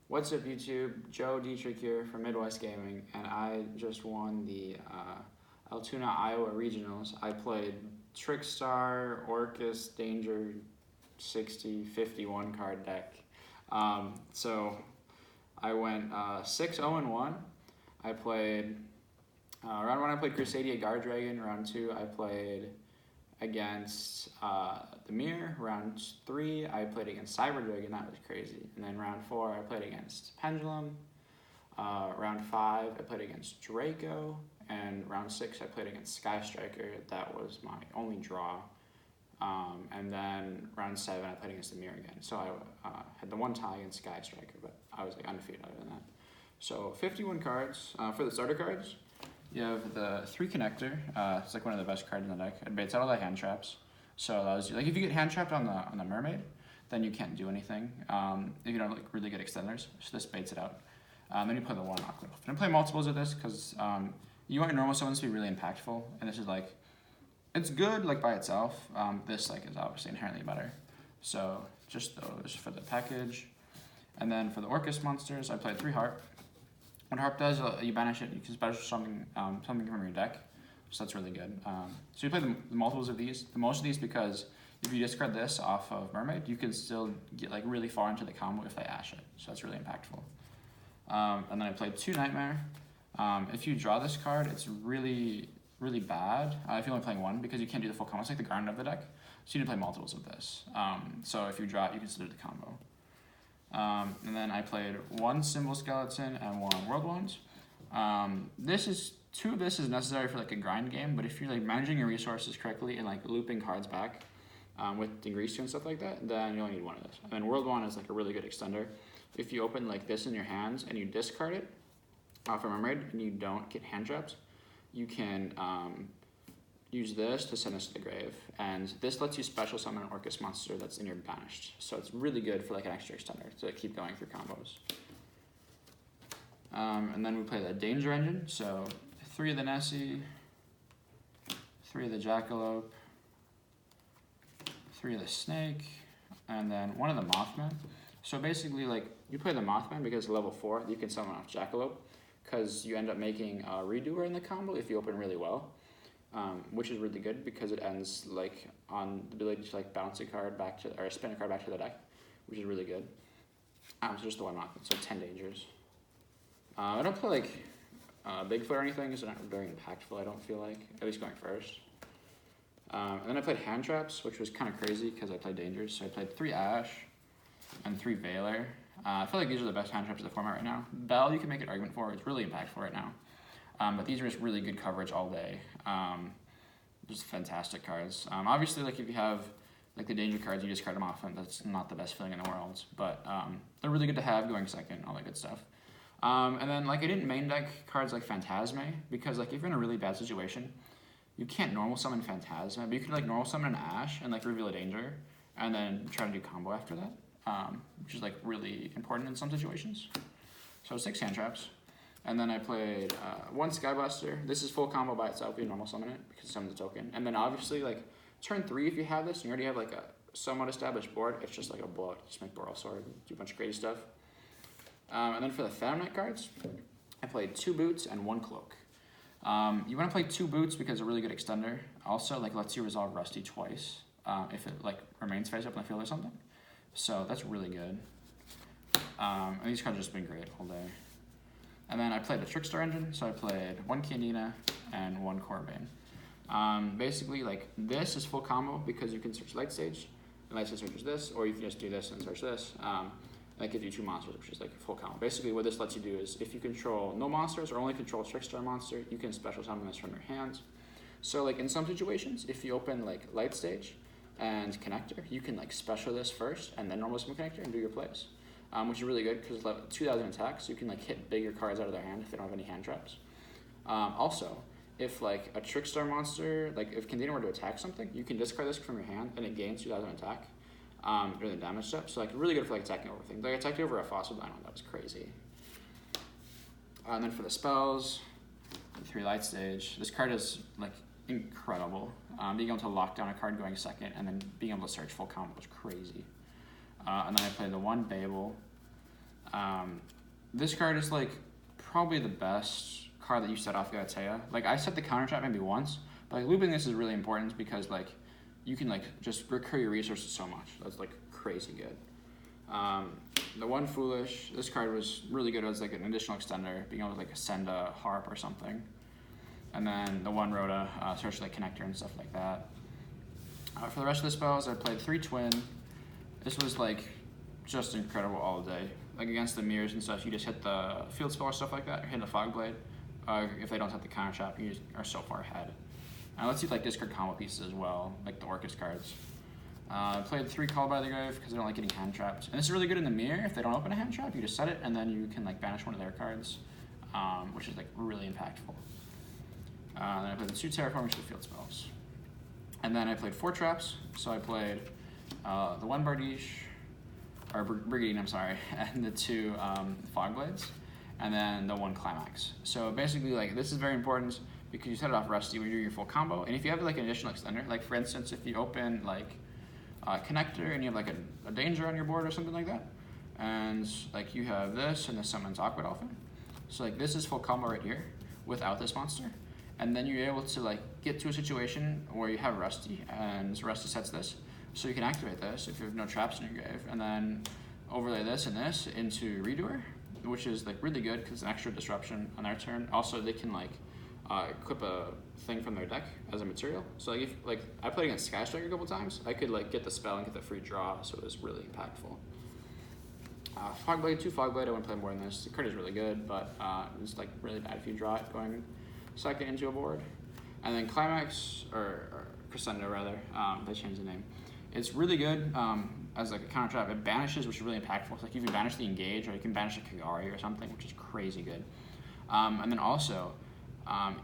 What's up, YouTube? Joe Dietrich here from Midwest Gaming, and I just won the Altoona, Iowa Regionals. I played Trickstar, Orcust, Danger, 60, 51 card deck. So I went 6-0-1. I played, round 1 I played Crusadia Guard Dragon, round 2 I played against the Mirror. Round 3 I played against Cyber Dragon, that was crazy. And then round 4 I played against Pendulum. Round 5 I played against Draco. And round 6 I played against Sky Striker, that was my only draw. And then round 7 I played against the Mirror again. So I had the one tie against Sky Striker, but I was like undefeated other than that. So 51 cards. For the starter cards, you have the 3 connector. It's like one of the best cards in the deck. It baits out all the hand traps, so it allows you, like, if you get hand trapped on the mermaid, then you can't do anything. If you don't like really good extenders, so this baits it out. Then you play the one Aqua. And I play multiples of this because you want your normal summons to be really impactful, and this is like, it's good like by itself. This like is obviously inherently better. So just those for the package. And then for the Orcust monsters, I played 3 Harp. What Harp does, you banish it, you can special something from your deck, so that's really good. So you play the multiples of these, the most of these, because if you discard this off of Mermaid, you can still get like really far into the combo if they ash it, so that's really impactful. And then I played 2 Nightmare. If you draw this card, it's really bad if you're only playing 1, because you can't do the full combo. It's like the garden of the deck, so you need to play multiples of this. So if you draw it, you can still do the combo. And then I played 1 Symbol Skeleton and 1 World Wands. Two of this is necessary for like a grind game, but if you're like managing your resources correctly and like looping cards back with Degreaser and stuff like that, then you only need 1 of this. And then World Wand is like a really good extender. If you open like this in your hands and you discard it from a Mermaid and you don't get hand traps, you can use this to send us to the grave, and this lets you special summon an Orcust monster that's in your banished. So it's really good for like an extra extender to keep going through combos. And then we play the Danger Engine. So 3 of the Nessie, 3 of the Jackalope, 3 of the Snake, and then 1 of the Mothman. So basically, like, you play the Mothman because level 4 you can summon off Jackalope, because you end up making a Redoer in the combo if you open really well. Which is really good because it ends like on the ability to like bounce a card back to, or spin a card back to the deck, which is really good. So just the one Mothman, so 10 dangers. I don't play like Bigfoot or anything, because they're not very impactful, I don't feel like, at least going first. And then I played hand traps, which was kind of crazy because I played dangers. So I played 3 Ash and 3 Veiler. I feel like these are the best hand traps of the format right now. Bell, you can make an argument for, it's really impactful right now. But these are just really good coverage all day. Just fantastic cards. Obviously, like if you have like the danger cards, you discard them often. That's not the best feeling in the world, but they're really good to have going second, all that good stuff. And then like I didn't main deck cards like Phantasme, because like if you're in a really bad situation, you can't normal summon Phantasme, but you could like normal summon an Ash and like reveal a danger, and then try to do combo after that, which is like really important in some situations. So 6 hand traps. And then I played 1 Skybuster. This is full combo by itself. You normal summon it because it summons a token. And then obviously, like, turn 3, if you have this and you already have like a somewhat established board, it's just like a blowout. Just make Boral Sword, do a bunch of crazy stuff. And then for the Phantom Knight cards, I played 2 Boots and 1 Cloak. You want to play 2 Boots because it's a really good extender. Also, like, lets you resolve Rusty twice if it like remains face up in the field or something. So that's really good. And these cards have just been great all day. And then I played a Trickstar engine, so I played 1 Candina and 1 Corbane. Basically, like, this is full combo because you can search Light Stage, and Light Stage searches this, or you can just do this and search this. That gives you 2 monsters, which is like full combo. Basically, what this lets you do is, if you control no monsters or only control Trickstar monster, you can special summon this from your hands. So, like, in some situations, if you open like Light Stage and Connector, you can like special this first and then normal summon Connector and do your plays. Which is really good because it's level 2000 attack, so you can like hit bigger cards out of their hand if they don't have any hand traps. Also, if like a Trickstar monster, like if Candina were to attack something, you can discard this from your hand and it gains 2000 attack during the damage step. So like really good for like attacking over things. Like I attacked over a Fossil Dino, that was crazy. And then for the spells, 3 Light Stage. This card is like incredible. Being able to lock down a card going second and then being able to search full combo was crazy. And then I played the 1 Babel. This card is like probably the best card that you set off Galatea. Like I set the counter trap maybe once, but like looping this is really important because like you can like just recur your resources so much. That's like crazy good. The one foolish, this card was really good as like an additional extender, being able to like send a harp or something. And then the one Rhoda, searchlight connector and stuff like that. For the rest of the spells, I played 3 twin. This was like just incredible all day. Like against the mirrors and stuff, you just hit the field spell or stuff like that, or hit the fog blade. If they don't have the counter trap, you just are so far ahead. And let's see like discard combo pieces as well, like the Orcust cards. I played 3 Call by the Grave because I don't like getting hand trapped. And this is really good in the mirror. If they don't open a hand trap, you just set it and then you can like banish one of their cards, which is like really impactful. Then I played the 2 Terraformers for the field spells. And then I played 4 traps. So I played the 1 Bardiche, or Brigade, I'm sorry, and the 2 Fog Blades, and then the 1 Climax. So basically, like this is very important because you set it off Rusty when you do your full combo. And if you have like an additional extender, like for instance, if you open like connector and you have like a danger on your board or something like that, and like you have this and this summons Aqua Dolphin. So like this is full combo right here without this monster. And then you're able to like get to a situation where you have Rusty and Rusty sets this. So you can activate this if you have no traps in your grave, and then overlay this and this into Redoer, which is like really good because it's an extra disruption on their turn. Also, they can like equip a thing from their deck as a material. So like if like I played against Sky Striker a couple times, I could like get the spell and get the free draw, so it was really impactful. Fogblade, 2 Fogblade, I wouldn't play more than this. The card is really good, but it's like really bad if you draw it going second into a board. And then Climax, or Crescendo rather, they changed the name. It's really good as like a counter trap. It banishes, which is really impactful. It's like you can banish the Engage, or you can banish a Kagari or something, which is crazy good. And then also,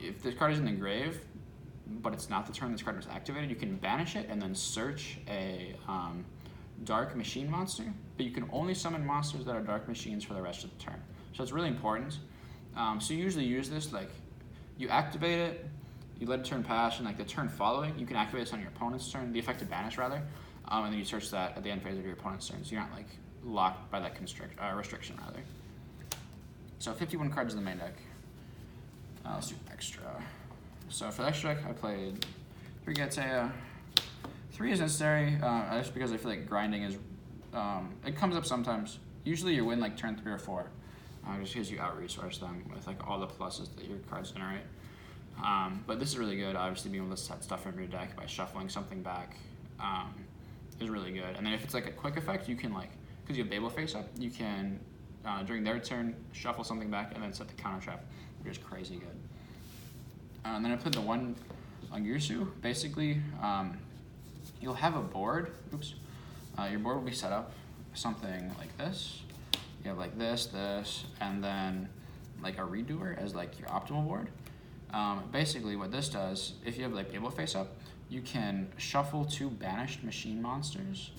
if this card is in the grave, but it's not the turn this card was activated, you can banish it and then search a Dark Machine monster, but you can only summon monsters that are Dark Machines for the rest of the turn. So it's really important. So you usually use this, like, you activate it, you let a turn pass, and like the turn following, you can activate this on your opponent's turn, the effective banish rather, and then you search that at the end phase of your opponent's turn, so you're not like locked by that restriction rather. So 51 cards in the main deck. Let's do extra. So for the extra deck, I played 3 Galatea. 3 is necessary, just because I feel like grinding is, it comes up sometimes. Usually you win like turn 3 or 4, just because you out-resource them with like all the pluses that your cards generate. But this is really good. Obviously being able to set stuff from your deck by shuffling something back is really good. And then if it's like a quick effect, you can like, because you have Babel face up, you can, during their turn, shuffle something back and then set the counter trap, which is crazy good. And then I put the 1 on Girsu. Basically, you'll have a board, your board will be set up something like this. You have like this, and then like a Redoer as like your optimal board. Basically what this does, if you have like Babel face up, you can shuffle 2 banished machine monsters,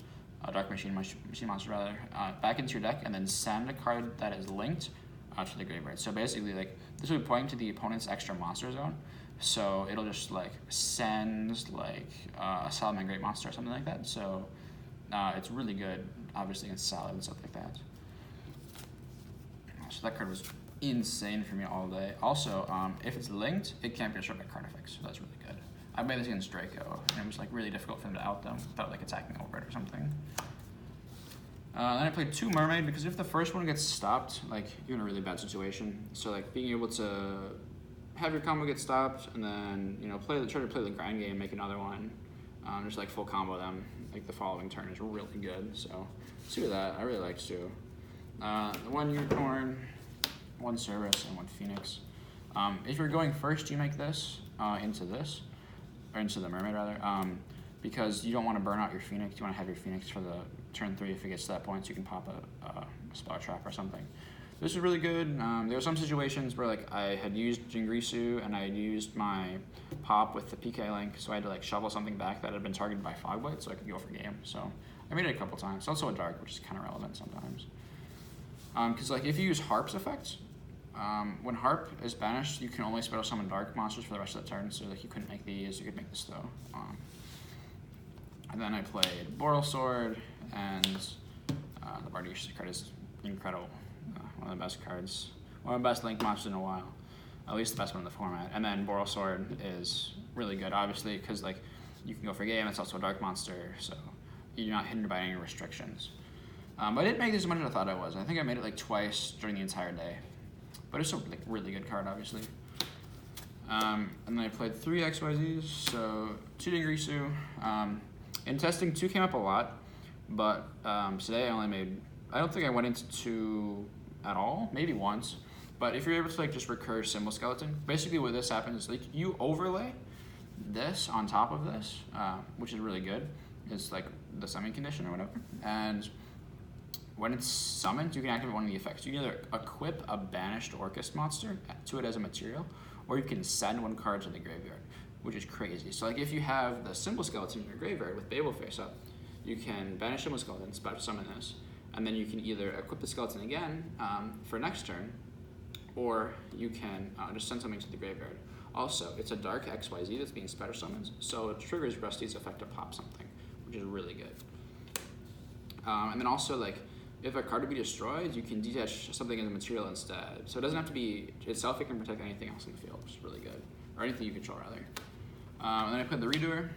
Dark Machine monster rather, back into your deck, and then send a card that is linked to the graveyard. So basically like this would point to the opponent's extra monster zone. So it'll just like send like a Salamander Great Monster or something like that. So it's really good, obviously against Salad and stuff like that. So that card was insane for me all day. Also, if it's linked, it can't be destroyed by card effects, so that's really good. I made this against Draco, and it was like really difficult for him to out them without like attacking over it or something. Then I played 2 Mermaid because if the first one gets stopped, like you're in a really bad situation. So like being able to have your combo get stopped and then try to play the grind game, make another one, just like full combo them like the following turn is really good. So 2 of that I really liked too. 1 Unicorn, 1 Cerberus, and 1 Phoenix. If you're going first, you make this into this, or into the Mermaid rather, because you don't want to burn out your Phoenix. You want to have your Phoenix for the turn 3 if it gets to that point, so you can pop a spell trap or something. This is really good. There were some situations where like I had used Jingrisu and I had used my pop with the PK link, so I had to like shovel something back that had been targeted by Fogblade so I could go for game. So I made it a couple times. It's also a dark, which is kind of relevant sometimes. Because like if you use Harp's effect, when Harp is banished, you can only special summon dark monsters for the rest of the turn. So like you couldn't make these, you could make this though. And then I played Boral Sword, and the Bardiche card is incredible. one of the best cards. One of the best Link monsters in a while. At least the best one in the format. And then Boral Sword is really good, obviously, because like you can go for game. It's also a dark monster, so you're not hindered by any restrictions. But I didn't make this as much as I thought I was. I think I made it like twice during the entire day. But it's a like, really good card, obviously. And then I played 3 XYZs, so 2 Dingrisu. In testing, 2 came up a lot, but today I only made, I don't think I went into 2 at all, maybe once. But if you're able to like just recur Symbol Skeleton, basically what this happens is like you overlay this on top of this, which is really good. It's like the summon condition or whatever. And when it's summoned, you can activate one of the effects. You can either equip a banished Orcust monster to it as a material, or you can send one card to the graveyard, which is crazy. So like if you have the Symbol Skeleton in your graveyard with Babel face up, you can banish Symbol Skeleton, special summon this, and then you can either equip the skeleton again for next turn, or you can just send something to the graveyard. Also, it's a dark XYZ that's being special summoned, so it triggers Rusty's effect to pop something, which is really good. And then also like, if a card would be destroyed, you can detach something as a material instead. So it doesn't have to be itself, it can protect anything else in the field, which is really good. Or anything you control, rather. And then I played the Redoer.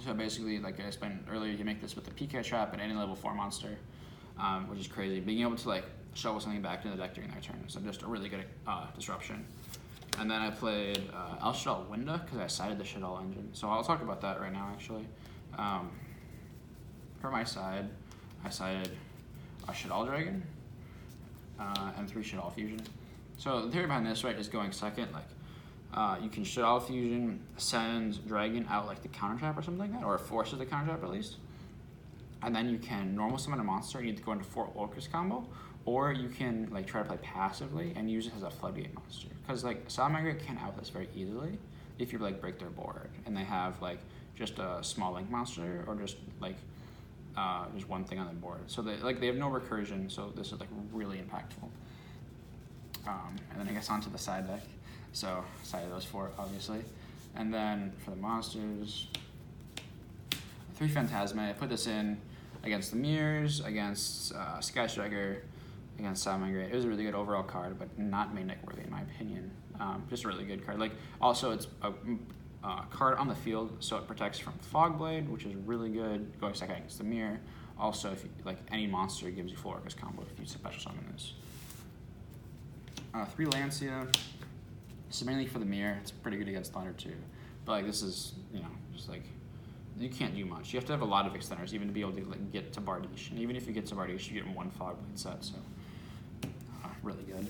So basically, like I explained earlier, you make this with the PK trap and any level 4 monster, which is crazy. Being able to like shovel something back into the deck during their turn is just a really good disruption. And then I played El Shadal Winda, because I sided the Shadal engine. So I'll talk about that right now, actually. For my side, I sided a Shadal Dragon, and 3 Shadal Fusion. So the theory behind this, right, is going second, like, you can Shadal Fusion, send Dragon out like the counter trap or something like that, or forces the counter trap at least. And then you can normal summon a monster, you need to go into 4 Orcust combo, or you can like try to play passively and use it as a floodgate monster. Because like Salamangreat can't out this very easily if you like break their board, and they have like just a small Link monster, or just like just one thing on the board. So they have no recursion, so this is like really impactful. And then I guess onto the side deck. So side of those 4, obviously. And then for the monsters, 3 Phantasma. I put this in against the Mirrors, against Sky Striker, against Salamangreat. It was a really good overall card, but not main deck worthy in my opinion. Just a really good card. Like also it's a card on the field, so it protects from Fogblade, which is really good, going second against the Mirror. Also, if you, like any monster gives you full Orcust combo if you special summon this. 3 Lancia. This is mainly for the Mirror. It's pretty good against Thunder too, but like this is, you know, just like you can't do much. You have to have a lot of extenders even to be able to like get to Bardiche. And even if you get to Bardiche, you get 1 Fogblade set, so really good.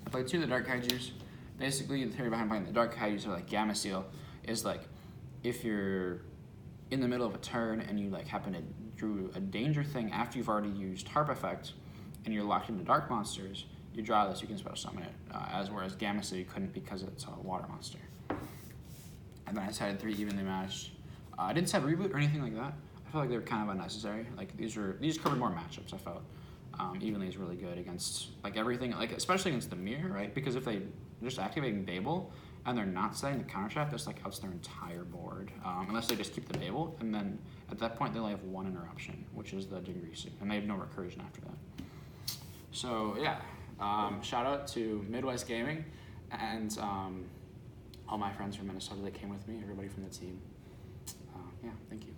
I played 2 of the Dark Kaijus. Basically, the theory behind playing the Dark Kaijus, or like Gamma Seal, is like if you're in the middle of a turn and you like happen to drew a danger thing after you've already used Harp Effect and you're locked into Dark monsters, you draw this, you can special summon it. Whereas Gamma Seal you couldn't because it's a water monster. And then I decided 3 evenly matched. I didn't set Reboot or anything like that. I felt like they were kind of unnecessary. Like these covered more matchups, I felt. Evenly is really good against like everything, like especially against the Mirror, right? Because if they're just activating Babel and they're not setting the counter trap, this like outs their entire board. Unless they just keep the Babel, and then at that point they only have 1 interruption, which is the Dingrisu, and they have no recursion after that. So yeah, shout out to Midwest Gaming and all my friends from Minnesota that came with me, everybody from the team. Yeah, thank you.